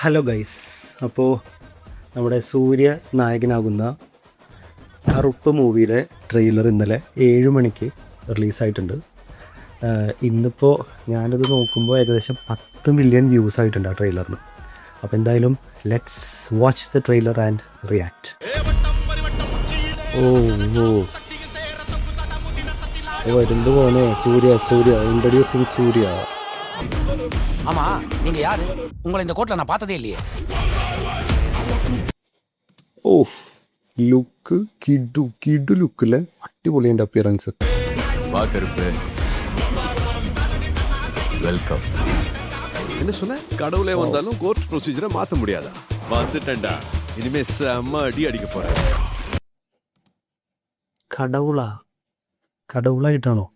Hello guys, അപ്പോൾ നമ്മുടെ സൂര്യ നായകനാകുന്ന കറുപ്പ് മൂവിയുടെ ട്രെയിലർ ഇന്നലെ 7 മണിക്ക് റിലീസായിട്ടുണ്ട്. ഇന്നിപ്പോൾ ഞാനത് നോക്കുമ്പോൾ ഏകദേശം 10 മില്യൺ വ്യൂസ് ആയിട്ടുണ്ട് ആ ട്രെയിലറിന്. അപ്പോൾ എന്തായാലും let's watch the trailer and react. വരുന്നത് പോലെ സൂര്യ ഇൻട്രൊഡ്യൂസിങ് സൂര്യ. ஆமா, நீங்க யாரு? உங்களை இந்த கோட்ல நான் பார்த்ததே இல்லையே. ഓ ലുക്ക് കിഡു ലുക്കിലെ അടിപൊളിയുണ്ട് അപ്പിയറൻസ്. வெல்கம். என்ன சொன்ன? கடவுளே வந்தாலும் கோர்ட் ப்ரொசீஜரை மாத்த முடியாதா? வந்துட்டேன்டா. இனிமே செம்ம அடி அடிக்க போறேன். കടവുളായിട്ടാണോ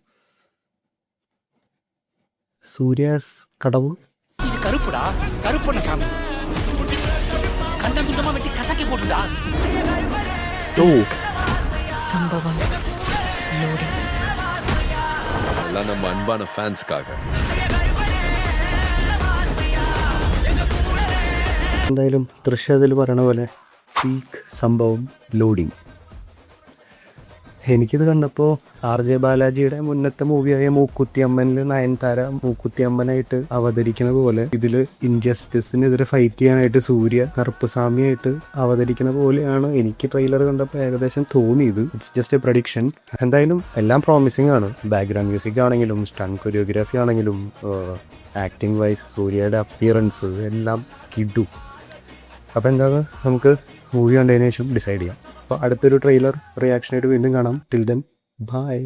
സൂര്യാസ് കടവുൾ? இது கருப்புடா, கருப்பண்ண சாமி. கண்டம் துண்டமா வெட்டி கசக்கி போட்டுடா. ഓ சம்பவம் லோடிங். எல்லாம் நம்ம அன்பான ஃபேன்ஸ்க்காக. എന്തായാലും ദൃശ്യത്തിൽ പറയണ പോലെ പീക്ക് സംഭവം ലോഡിങ്. എനിക്കിത് കണ്ടപ്പോൾ RJ ബാലാജിയുടെ മുന്നത്തെ മൂവിയായ മൂക്കുത്തിയമ്മനിൽ നയൻതാര മൂക്കുത്തിയമ്മനായിട്ട് അവതരിക്കുന്ന പോലെ ഇതിൽ ഇൻജസ്റ്റിസിനെതിരെ ഫൈറ്റ് ചെയ്യാനായിട്ട് സൂര്യ കറുപ്പുസ്വാമിയായിട്ട് അവതരിക്കുന്ന പോലെയാണ് എനിക്ക് ട്രെയിലർ കണ്ടപ്പോൾ ഏകദേശം തോന്നിയത്. It's just A prediction. എന്തായാലും എല്ലാം പ്രോമിസിങ് ആണ്. ബാക്ക്ഗ്രൗണ്ട് മ്യൂസിക് ആണെങ്കിലും സ്റ്റണ്ട് കൊറിയോഗ്രാഫി ആണെങ്കിലും ആക്ടിങ് വൈസ് സൂര്യയുടെ അപ്പിയറൻസ് എല്ലാം കിഡു. അപ്പോൾ എന്താണ് നമുക്ക് മൂവി കണ്ടതിന് ശേഷം ഡിസൈഡ് ചെയ്യാം. അപ്പോൾ അടുത്തൊരു ട്രെയിലർ റിയാക്ഷനായിട്ട് വീണ്ടും കാണാം. Till then bye.